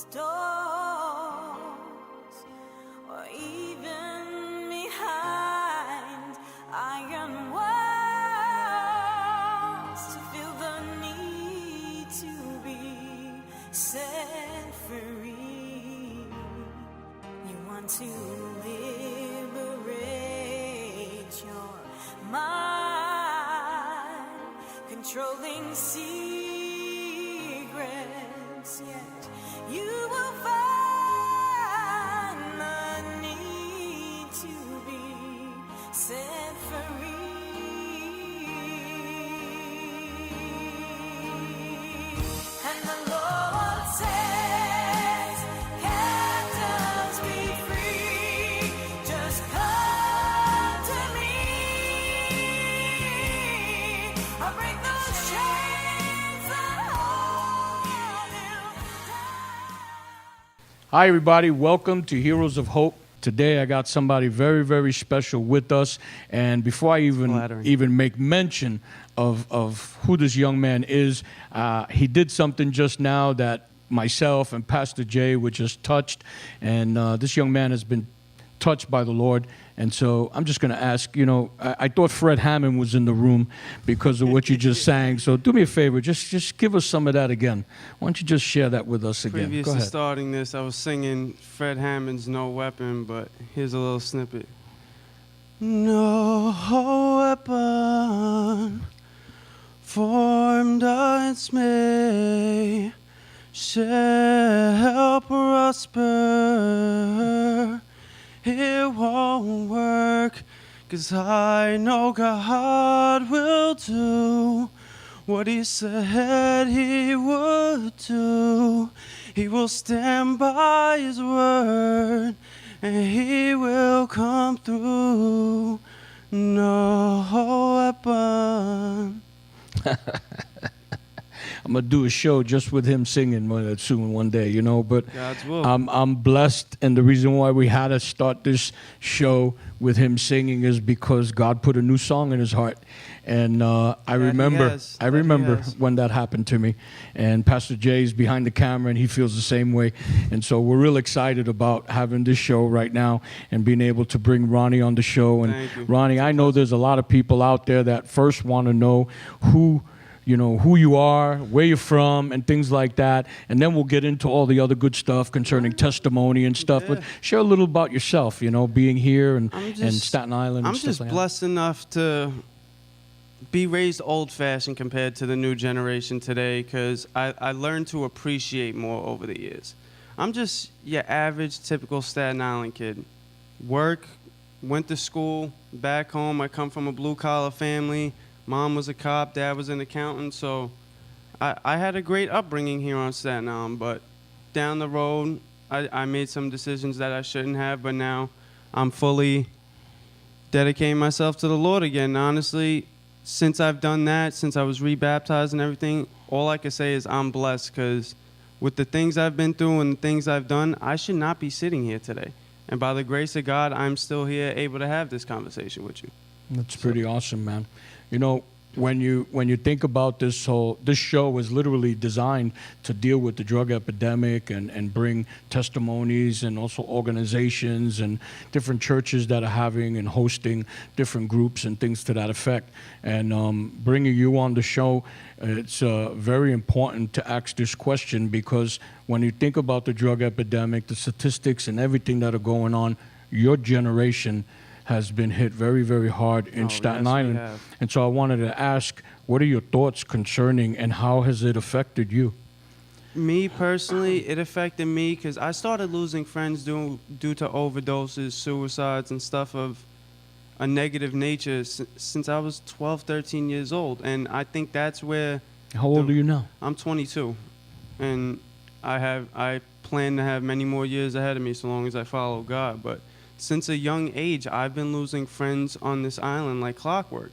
doors, or even behind iron walls, to feel the need to be set free. You want to liberate your mind, controlling secrets, yet you will find the need to be set free. And the Lord says, captives be free, just come to me. I'll break those chains that hold you down. Hi, everybody. Welcome to Heroes of Hope. Today, I got somebody very, very special with us. And before I even make mention of who this young man is, he did something just now that myself and Pastor Jay were just touched. And this young man has been touched by the Lord. And so I'm just going to ask, I thought Fred Hammond was in the room because of what you just sang. So do me a favor, just give us some of that again. Why don't you just share that with us again? Previous Go to ahead. starting this, I was singing Fred Hammond's No Weapon, but here's a little snippet. No weapon formed against me shall prosper. It won't work, 'cause I know God will do what he said he would do. He will stand by his word, and he will come through. No weapon. I'm going to do a show just with him singing soon one day, but God's will. I'm blessed, and the reason why we had to start this show with him singing is because God put a new song in his heart. And I remember when that happened to me. And Pastor Jay's behind the camera, and he feels the same way. And so we're real excited about having this show right now and being able to bring Ronny on the show. And Thank you. Ronny, I know there's a lot of people out there that first want to know who you are, where you're from, and things like that. And then we'll get into all the other good stuff concerning testimony and stuff. Yeah. But share a little about yourself, being here and Staten Island. I'm and stuff just like blessed enough to be raised old-fashioned compared to the new generation today, because I learned to appreciate more over the years. I'm just your average, typical Staten Island kid. Work, went to school, back home. I come from a blue-collar family. Mom was a cop, Dad was an accountant, so I had a great upbringing here on Staten Island, but down the road, I made some decisions that I shouldn't have, but now I'm fully dedicating myself to the Lord again. Honestly, since I've done that, since I was rebaptized and everything, all I can say is I'm blessed, because with the things I've been through and the things I've done, I should not be sitting here today. And by the grace of God, I'm still here able to have this conversation with you. That's pretty awesome, man. When you think about this show was literally designed to deal with the drug epidemic and bring testimonies, and also organizations and different churches that are having and hosting different groups and things to that effect. And bringing you on the show, it's very important to ask this question, because when you think about the drug epidemic, the statistics and everything that are going on, your generation has been hit very, very hard in Staten Island. And so I wanted to ask, what are your thoughts concerning, and how has it affected you? Me personally, it affected me because I started losing friends due to overdoses, suicides, and stuff of a negative nature since I was 12, 13 years old. And I think that's where... How old are you now? I'm 22. And I plan to have many more years ahead of me so long as I follow God. But since a young age, I've been losing friends on this island like clockwork.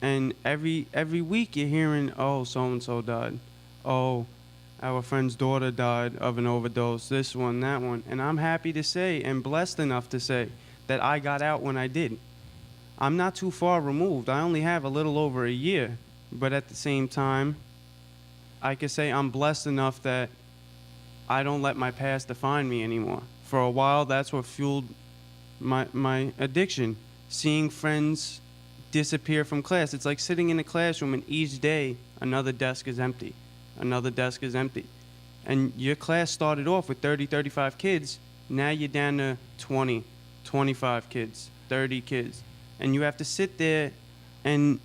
And every week you're hearing, oh, so-and-so died. Oh, our friend's daughter died of an overdose, this one, that one. And I'm happy to say, and blessed enough to say, that I got out when I did. I'm not too far removed. I only have a little over a year. But at the same time, I can say I'm blessed enough that I don't let my past define me anymore. For a while, that's what fueled my addiction. Seeing friends disappear from class. It's like sitting in a classroom and each day another desk is empty. Another desk is empty. And your class started off with 30, 35 kids. Now you're down to 20, 25 kids, 30 kids. And you have to sit there and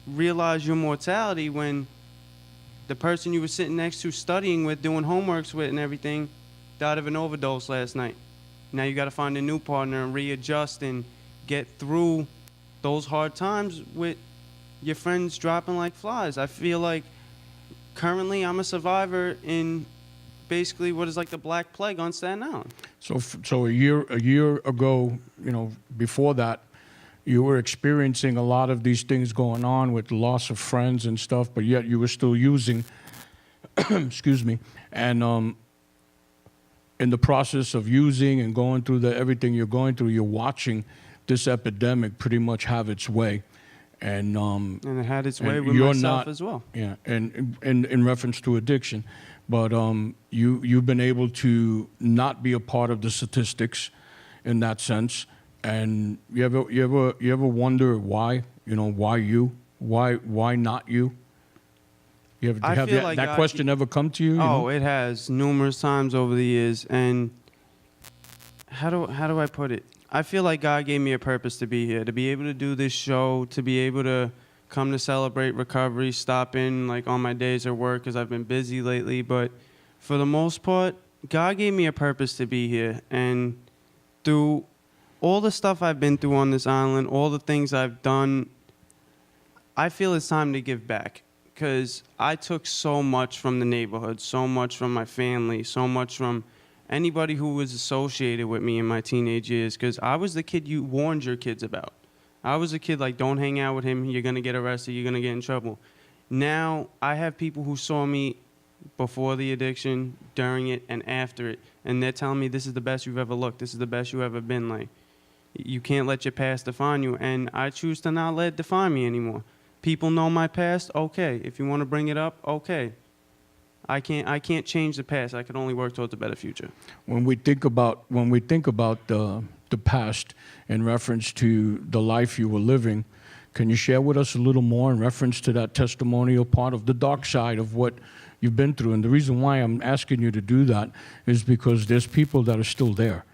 realize your mortality when the person you were sitting next to studying with, doing homeworks with and everything, died of an overdose last night. Now you got to find a new partner and readjust and get through those hard times with your friends dropping like flies. I feel like currently I'm a survivor in basically what is like the Black Plague on Staten Island. So a year ago, before that, you were experiencing a lot of these things going on with the loss of friends and stuff, but yet you were still using, excuse me, and in the process of using and going through everything you're going through, you're watching this epidemic pretty much have its way. And it had its way with you're myself not, as well. Yeah, and in reference to addiction. But you've been able to not be a part of the statistics in that sense. And you ever wonder why? Why you? Why not you? Have that question ever come to you? Oh, it has numerous times over the years. And how do I put it? I feel like God gave me a purpose to be here, to be able to do this show, to be able to come to celebrate recovery, stop in like on my days at work because I've been busy lately. But for the most part, God gave me a purpose to be here. And through all the stuff I've been through on this island, all the things I've done, I feel it's time to give back. Because I took so much from the neighborhood, so much from my family, so much from anybody who was associated with me in my teenage years. Because I was the kid you warned your kids about. I was a kid like, don't hang out with him, you're going to get arrested, you're going to get in trouble. Now I have people who saw me before the addiction, during it, and after it. And they're telling me this is the best you've ever looked, this is the best you've ever been. Like, you can't let your past define you. And I choose to not let it define me anymore. People know my past, okay. If you want to bring it up, okay. I can't change the past. I can only work towards a better future. When we think about the past in reference to the life you were living, can you share with us a little more in reference to that testimonial part of the dark side of what you've been through? And the reason why I'm asking you to do that is because there's people that are still there,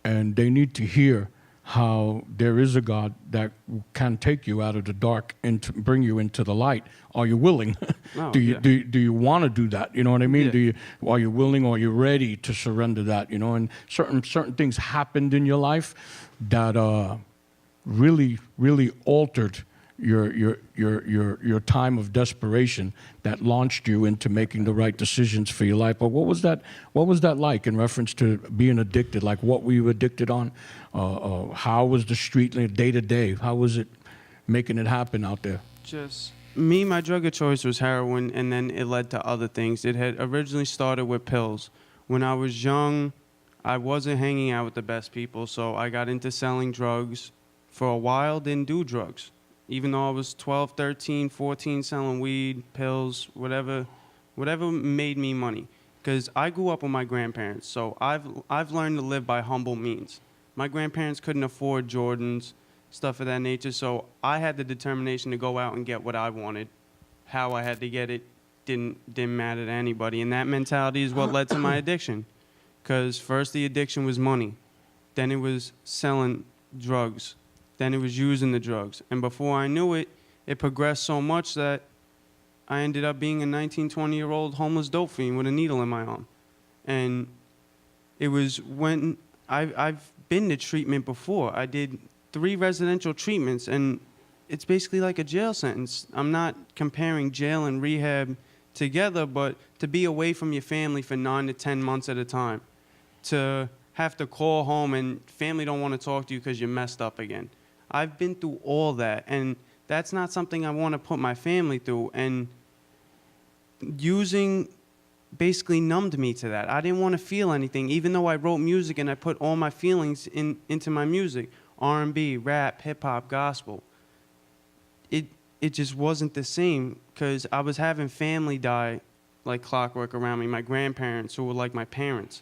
and they need to hear how there is a God that can take you out of the dark and to bring you into the light. Are you willing? Oh, do you want to do that? You know what I mean? Yeah. Are you willing, or are you ready to surrender that? And certain things happened in your life that really altered your time of desperation that launched you into making the right decisions for your life. But what was that like in reference to being addicted? Like, what were you addicted on? How was the street day to day? How was it making it happen out there? Just me, my drug of choice was heroin, and then it led to other things. It had originally started with pills. When I was young, I wasn't hanging out with the best people, so I got into selling drugs. For a while, didn't do drugs. Even though I was 12, 13, 14, selling weed, pills, whatever made me money. Because I grew up with my grandparents, so I've learned to live by humble means. My grandparents couldn't afford Jordans, stuff of that nature, so I had the determination to go out and get what I wanted. How I had to get it didn't matter to anybody, and that mentality is what led to my addiction. Because first the addiction was money, then it was selling drugs, then it was using the drugs. And before I knew it, it progressed so much that I ended up being a 19, 20-year-old homeless dope fiend with a needle in my arm. And it was when I've been to treatment before. I did 3 residential treatments, and it's basically like a jail sentence. I'm not comparing jail and rehab together, but to be away from your family for 9 to 10 months at a time, to have to call home and family don't want to talk to you because you're messed up again. I've been through all that, and that's not something I want to put my family through. And using basically numbed me to that. I didn't want to feel anything, even though I wrote music and I put all my feelings into my music. R&B, rap, hip-hop, gospel. It just wasn't the same, because I was having family die like clockwork around me. My grandparents, who were like my parents.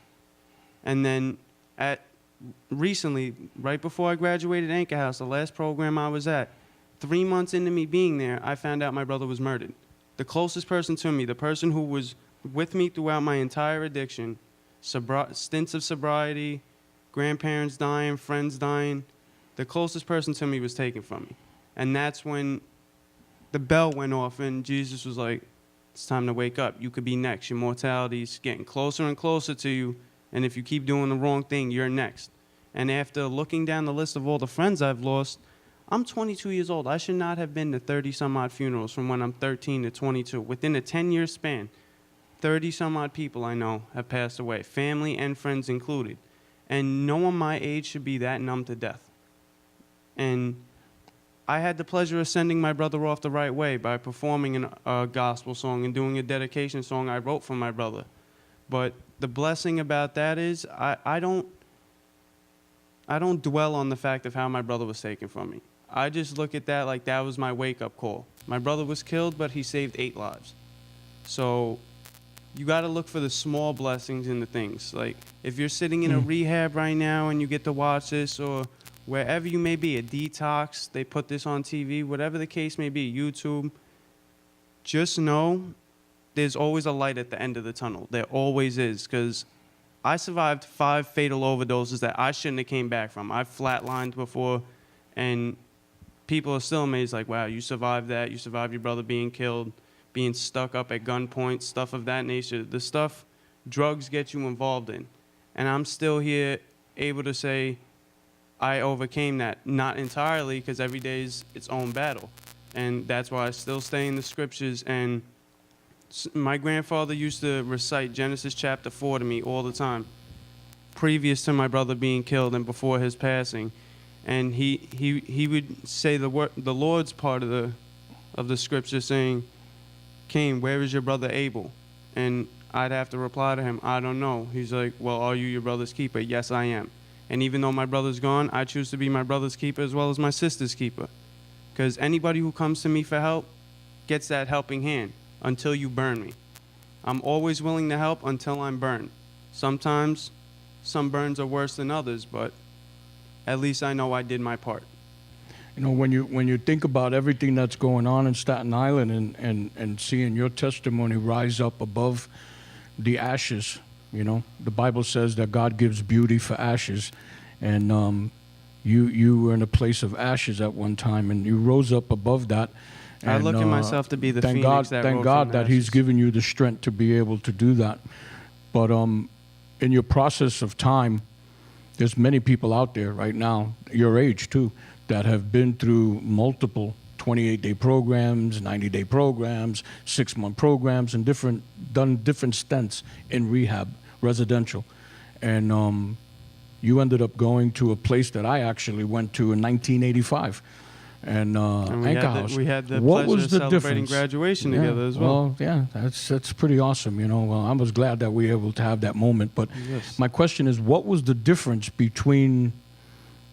And then recently, right before I graduated Anchor House, the last program I was at, 3 months into me being there, I found out my brother was murdered. The closest person to me, the person who was with me throughout my entire addiction, stints of sobriety, grandparents dying, friends dying, the closest person to me was taken from me. And that's when the bell went off and Jesus was like, it's time to wake up. You could be next. Your mortality's getting closer and closer to you. And if you keep doing the wrong thing, you're next. And after looking down the list of all the friends I've lost, I'm 22 years old. I should not have been to 30-some-odd funerals from when I'm 13 to 22. Within a 10-year span, 30-some-odd people I know have passed away, family and friends included. And no one my age should be that numb to death. And I had the pleasure of sending my brother off the right way by performing a gospel song and doing a dedication song I wrote for my brother. But the blessing about that is I don't dwell on the fact of how my brother was taken from me. I just look at that like that was my wake-up call. My brother was killed, but he saved 8 lives. So you got to look for the small blessings in the things. Like if you're sitting in a rehab right now and you get to watch this, or wherever you may be, a detox, they put this on TV, whatever the case may be, YouTube, just know there's always a light at the end of the tunnel. There always is, because I survived 5 fatal overdoses that I shouldn't have came back from. I've flatlined before, and people are still amazed, like, wow, you survived that. You survived your brother being killed, being stuck up at gunpoint, stuff of that nature. The stuff drugs get you involved in. And I'm still here able to say I overcame that. Not entirely, because every day is its own battle. And that's why I still stay in the scriptures. And my grandfather used to recite Genesis chapter 4 to me all the time, previous to my brother being killed and before his passing. And he would say the Lord's part of the scripture, saying, Cain, where is your brother Abel? And I'd have to reply to him, I don't know. He's like, well, are you your brother's keeper? Yes, I am. And even though my brother's gone, I choose to be my brother's keeper as well as my sister's keeper. Because anybody who comes to me for help gets that helping hand until you burn me. I'm always willing to help until I'm burned. Sometimes some burns are worse than others, but at least I know I did my part. You know, when you think about everything that's going on in Staten Island and seeing your testimony rise up above the ashes, you know, the Bible says that God gives beauty for ashes, and you were in a place of ashes at one time, and you rose up above that. And, I look at myself to be the thank phoenix God, that thank rose God from that ashes. He's given you the strength to be able to do that. But in your process of time, there's many people out there right now, your age too, that have been through multiple 28-day programs, 90-day programs, 6-month programs, and done different stints in rehab, residential. And you ended up going to a place that I actually went to in 1985. And Anchor House. We had the What pleasure was of the celebrating difference? graduation together as well. Well, yeah, that's pretty awesome. You know, well, I was glad that we were able to have that moment. But Yes. my question is, what was the difference between,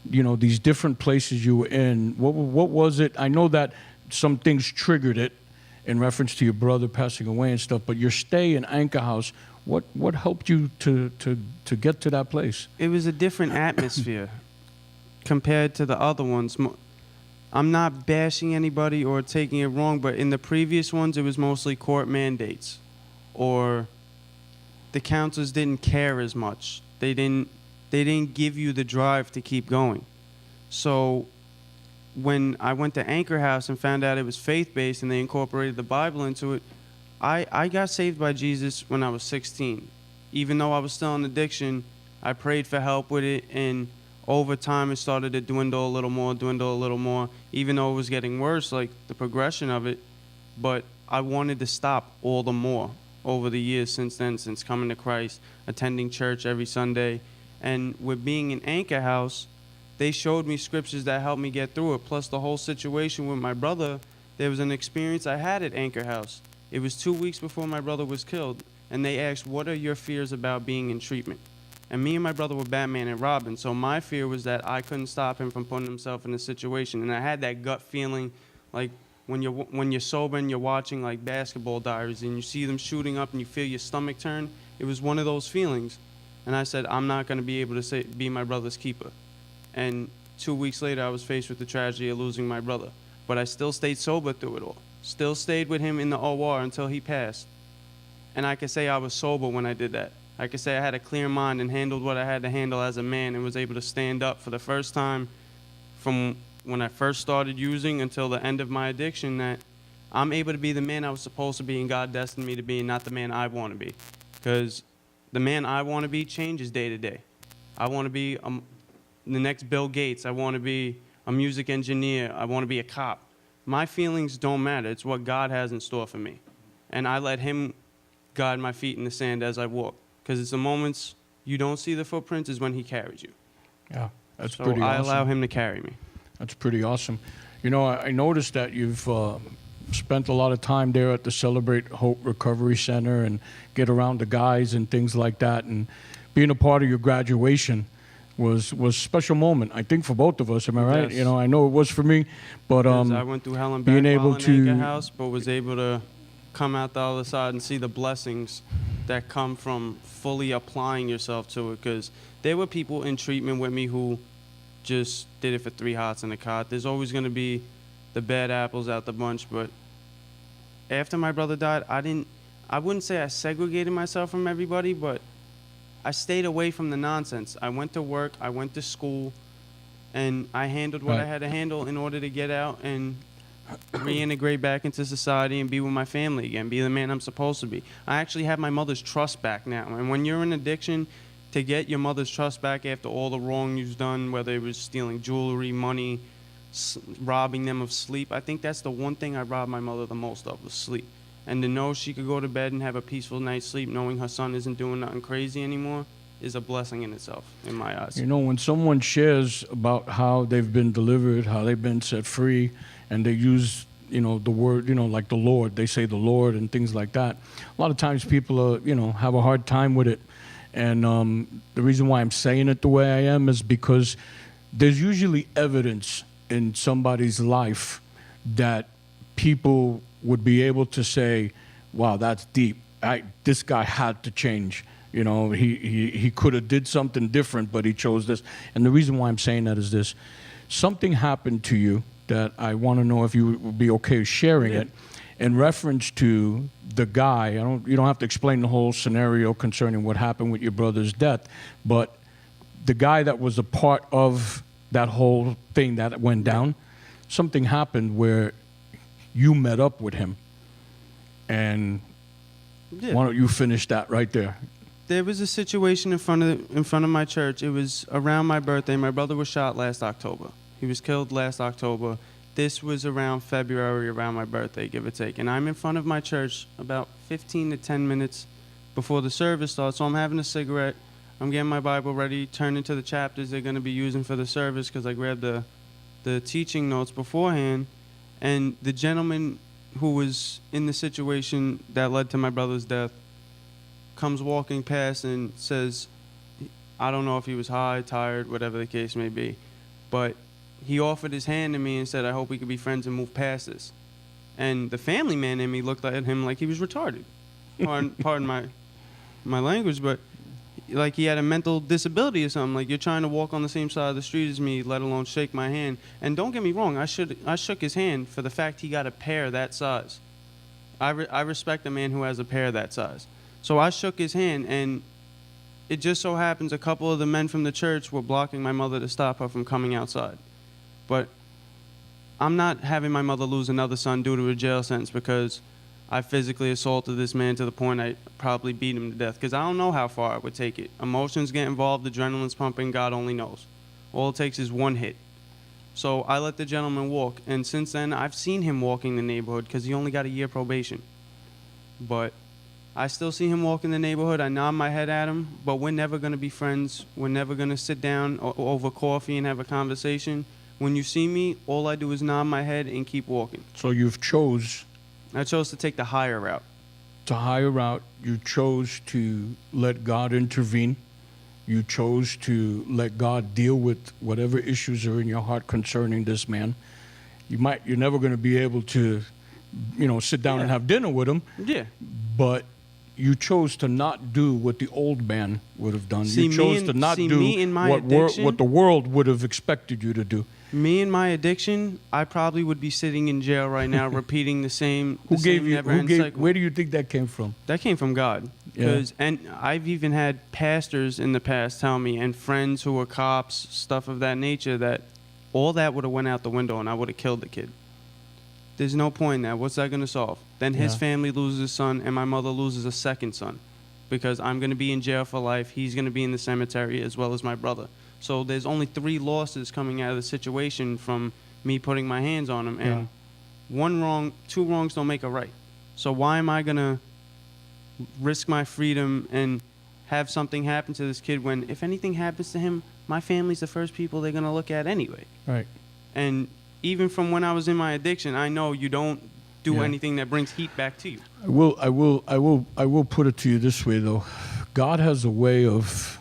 you know, these different places you were in? What was it? I know that some things triggered it in reference to your brother passing away and stuff. But your stay in Anchor House, what helped you to get to that place? It was a different atmosphere compared to the other ones. I'm not bashing anybody or taking it wrong, but in the previous ones, it was mostly court mandates, or the counselors didn't care as much. They didn't give you the drive to keep going. So when I went to Anchor House and found out it was faith-based and they incorporated the Bible into it, I got saved by Jesus when I was 16. Even though I was still in addiction, I prayed for help with it, and over time it started to dwindle a little more, even though it was getting worse, like the progression of it. But I wanted to stop all the more over the years since then, since coming to Christ, attending church every Sunday. And with being in Anchor House, they showed me scriptures that helped me get through it. Plus the whole situation with my brother, there was an experience I had at Anchor House. It was 2 weeks before my brother was killed, and they asked, what are your fears about being in treatment? And me and my brother were Batman and Robin, so my fear was that I couldn't stop him from putting himself in a situation. And I had that gut feeling, like when you're sober and you're watching like Basketball Diaries and you see them shooting up and you feel your stomach turn. It was one of those feelings. And I said, I'm not going to be able to be my brother's keeper. And 2 weeks later, I was faced with the tragedy of losing my brother. But I still stayed sober through it all. Still stayed with him in the OR until he passed. And I could say I was sober when I did that. I could say I had a clear mind and handled what I had to handle as a man and was able to stand up for the first time from when I first started using until the end of my addiction, that I'm able to be the man I was supposed to be and God destined me to be, and not the man I want to be. Because the man I want to be changes day to day. I want to be the next Bill Gates. I want to be a music engineer. I want to be a cop. My feelings don't matter. It's what God has in store for me. And I let him guide my feet in the sand as I walk. Because it's the moments you don't see the footprints is when he carries you. Yeah, that's So pretty I awesome. allow him to carry me. That's pretty awesome. You know, I noticed that you've spent a lot of time there at the Celebrate Hope Recovery Center and get around the guys and things like that. And being a part of your graduation was a special moment, I think, for both of us. Am I right? Yes. You know, I know it was for me, but 'Cause I went through hell and being back able while in to- Anchor House, but was able to come out the other side and see the blessings that come from fully applying yourself to it. Because there were people in treatment with me who just did it for 3 hots in a cot. There's always going to be the bad apples out the bunch. But after my brother died, I wouldn't say I segregated myself from everybody, but I stayed away from the nonsense. I went to work, I went to school, and I handled what I Right. had to handle in order to get out and reintegrate back into society and be with my family again, be the man I'm supposed to be. I actually have my mother's trust back now. And when you're in addiction, to get your mother's trust back after all the wrong you've done, whether it was stealing jewelry, money, robbing them of sleep, I think that's the one thing I robbed my mother the most of, was sleep. And to know she could go to bed and have a peaceful night's sleep knowing her son isn't doing nothing crazy anymore is a blessing in itself, in my eyes. you know, when someone shares about how they've been delivered, how they've been set free, and they use, you know, the word, you know, like the Lord, they say the Lord and things like that. A lot of times people are, you know, have a hard time with it. And the reason why I'm saying it the way I am is because there's usually evidence in somebody's life that people would be able to say, wow, that's deep. This guy had to change. You know, he could have did something different, but he chose this. And the reason why I'm saying that is this. Something happened to you that I want to know if you would be okay sharing it in reference to the guy. You don't have to explain the whole scenario concerning what happened with your brother's death, but the guy that was a part of that whole thing that went down, something happened where you met up with him. And Yeah. why don't you finish that right there? There was a situation in front of my church. It was around my birthday. My brother was shot last October. He was killed last October. This was around February, around my birthday, give or take. And I'm in front of my church about 15 to 10 minutes before the service starts. So I'm having a cigarette. I'm getting my Bible ready, turning to the chapters they're going to be using for the service because I grabbed the teaching notes beforehand. And the gentleman who was in the situation that led to my brother's death comes walking past and says, I don't know if he was high, tired, whatever the case may be, but he offered his hand to me and said, I hope we could be friends and move past this. And the family man in me looked at him like he was retarded. Pardon my language, but like he had a mental disability or something. Like, you're trying to walk on the same side of the street as me, let alone shake my hand. And don't get me wrong, I shook his hand for the fact he got a pair that size. I respect a man who has a pair that size. So I shook his hand, and it just so happens a couple of the men from the church were blocking my mother to stop her from coming outside. But I'm not having my mother lose another son due to a jail sentence because I physically assaulted this man to the point I probably beat him to death, because I don't know how far I would take it. Emotions get involved, adrenaline's pumping, God only knows. All it takes is one hit. So I let the gentleman walk, and since then I've seen him walking the neighborhood because he only got a year probation. But I still see him walk in the neighborhood. I nod my head at him, but we're never going to be friends. We're never going to sit down over coffee and have a conversation. When you see me, all I do is nod my head and keep walking. So you've chose I chose to take the higher route. to hire out. You chose to let God intervene. You chose to let God deal with whatever issues are in your heart concerning this man. you're never going to be able to, sit down and Yeah. have dinner with him. Yeah. But you chose to not do what the old man would have done. See, You me chose and- to not see, do me and my what addiction- what the world would have expected you to do. Me and my addiction, I probably would be sitting in jail right now, repeating the same. Who the gave same you? never-ending cycle. Where do you think that came from? That came from God. Yeah. And I've even had pastors in the past tell me, and friends who were cops, stuff of that nature, that all that would have went out the window and I would have killed the kid. There's no point in that. What's that going to solve? Then his Yeah. family loses a son and my mother loses a second son because I'm going to be in jail for life. He's going to be in the cemetery as well as my brother. So there's only 3 losses coming out of the situation from me putting my hands on him. And 2 wrongs don't make a right. So why am I going to risk my freedom and have something happen to this kid when if anything happens to him, my family's the first people they're going to look at anyway. Right. And even from when I was in my addiction, I know you don't do Yeah. anything that brings heat back to you. I will put it to you this way though. God has a way of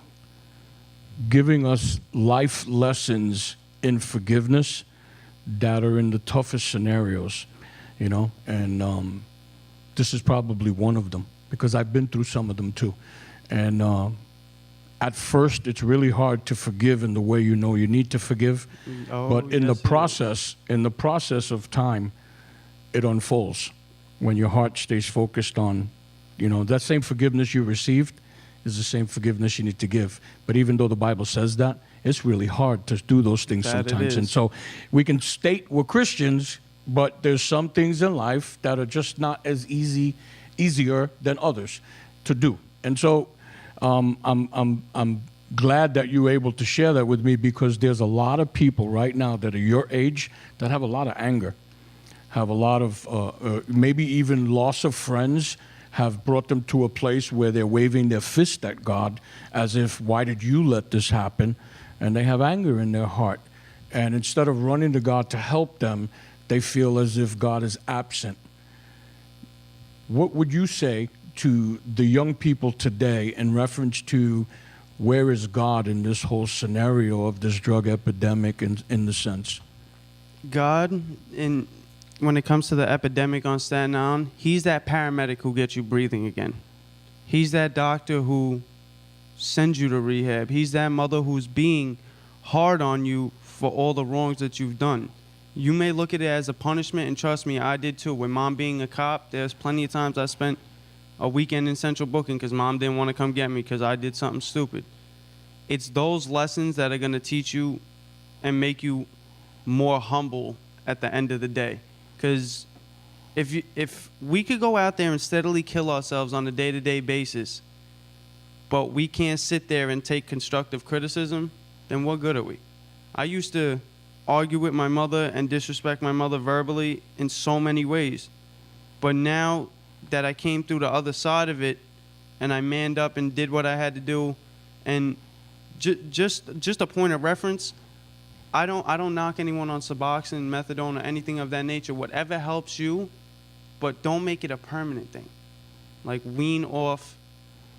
giving us life lessons in forgiveness that are in the toughest scenarios, and this is probably one of them because I've been through some of them too. And at first, it's really hard to forgive in the way you know you need to forgive, but in the process of time, it unfolds when your heart stays focused on, that same forgiveness you received is the same forgiveness you need to give. But even though the Bible says that, it's really hard to do those things That it sometimes. And is. so we can state we're Christians, but there's some things in life that are just not as easier than others to do. And so I'm glad that you were able to share that with me because there's a lot of people right now that are your age that have a lot of anger, have a lot of maybe even loss of friends, have brought them to a place where they're waving their fist at God as if, why did you let this happen? And they have anger in their heart. And instead of running to God to help them, they feel as if God is absent. What would you say to the young people today in reference to where is God in this whole scenario of this drug epidemic in the sense? God, when it comes to the epidemic on Staten Island, he's that paramedic who gets you breathing again. He's that doctor who sends you to rehab. He's that mother who's being hard on you for all the wrongs that you've done. You may look at it as a punishment, and trust me, I did too. With Mom being a cop, there's plenty of times I spent a weekend in Central Booking because Mom didn't want to come get me because I did something stupid. It's those lessons that are going to teach you and make you more humble at the end of the day. Because if we could go out there and steadily kill ourselves on a day-to-day basis, but we can't sit there and take constructive criticism, then what good are we? I used to argue with my mother and disrespect my mother verbally in so many ways. But now that I came through the other side of it and I manned up and did what I had to do, and just a point of reference, I don't knock anyone on Suboxone, methadone, or anything of that nature. Whatever helps you, but don't make it a permanent thing. Like wean off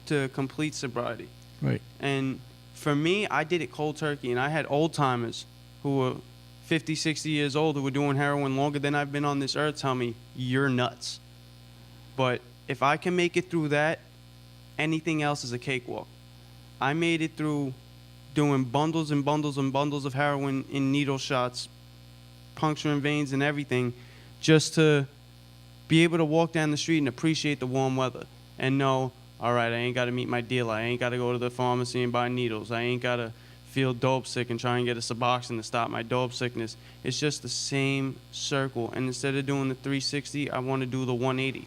to complete sobriety. Right. And for me, I did it cold turkey, and I had old timers who were 50, 60 years old who were doing heroin longer than I've been on this earth tell me, you're nuts. But if I can make it through that, anything else is a cakewalk. I made it through doing bundles and bundles and bundles of heroin in needle shots, puncturing veins and everything, just to be able to walk down the street and appreciate the warm weather and know, all right, I ain't got to meet my dealer. I ain't got to go to the pharmacy and buy needles. I ain't got to feel dope sick and try and get a Suboxone to stop my dope sickness. It's just the same circle. And instead of doing the 360, I want to do the 180.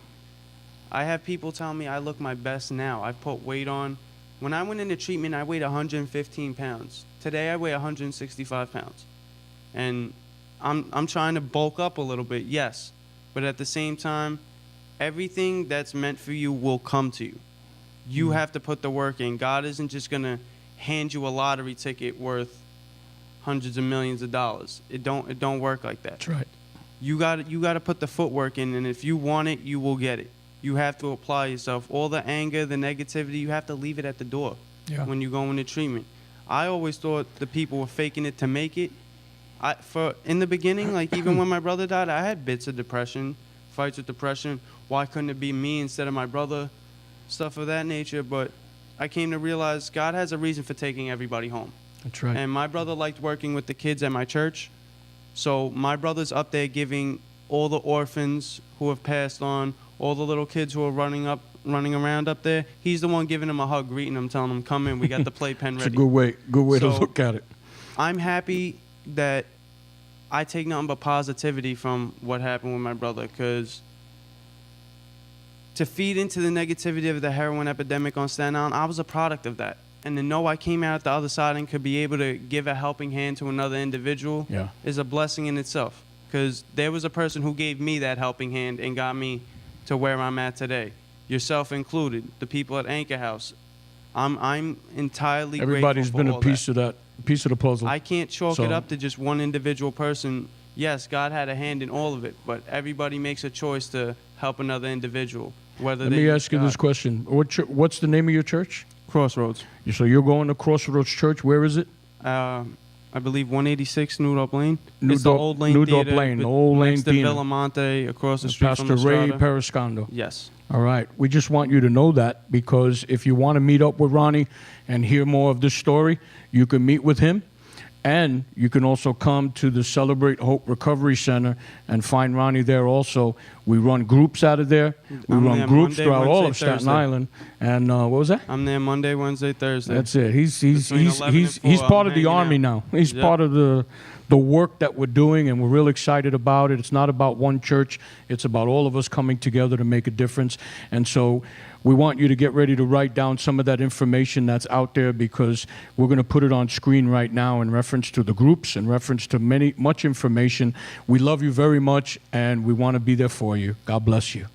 I have people tell me I look my best now. I put weight on. When I went into treatment, I weighed 115 pounds. Today, I weigh 165 pounds. And I'm trying to bulk up a little bit, yes. But at the same time, everything that's meant for you will come to you. You have to put the work in. God isn't just going to hand you a lottery ticket worth hundreds of millions of dollars. It don't work like that. That's right. You got to put the footwork in, and if you want it, you will get it. You have to apply yourself. All the anger, the negativity, you have to leave it at the door Yeah. when you go into treatment. I always thought the people were faking it to make it, In the beginning, like even when my brother died, I had bits of depression, fights with depression. Why couldn't it be me instead of my brother? Stuff of that nature. But I came to realize God has a reason for taking everybody home. That's right. And my brother liked working with the kids at my church. So my brother's up there giving all the orphans who have passed on, all the little kids who are running around up there. He's the one giving them a hug, greeting them, telling them, "Come in, we got the playpen ready." It's a good way to So, look at it. I'm happy that I take nothing but positivity from what happened with my brother, because to feed into the negativity of the heroin epidemic on Staten Island, I was a product of that. And to know I came out the other side and could be able to give a helping hand to another individual is a blessing in itself. Because there was a person who gave me that helping hand and got me to where I'm at today. Yourself included, the people at Anchor House. I'm entirely Everybody's grateful for been a all piece that. of that, piece of the puzzle. I can't chalk So- it up to just one individual person. Yes, God had a hand in all of it, but everybody makes a choice to help another individual. Whether Let they me use ask you God. this question. What's the name of your church? Crossroads. So you're going to Crossroads Church. Where is it? I believe 186 Newdorp Lane. Newdorp- It's the old Lane Newdorp Theater, Lane, the old Lane next to Theater. Villamonte, across the street Pastor from the Ray Strata. Periscondo. Yes. All right. We just want you to know that, because if you want to meet up with Ronnie and hear more of this story, you can meet with him. And you can also come to the Celebrate Hope Recovery Center and find Ronnie there also. We run groups out of there. We I'm run there groups Monday, throughout all Wednesday, of Staten Thursday. Island. And what was that? I'm there Monday, Wednesday, Thursday. That's it. He's Between 11 and 4, he's part I'm of the hanging army out. now. He's Yep. part of the work that we're doing, and we're real excited about it. It's not about one church. It's about all of us coming together to make a difference. And so we want you to get ready to write down some of that information that's out there, because we're going to put it on screen right now in reference to the groups, in reference to much information. We love you very much, and we want to be there for you. God bless you.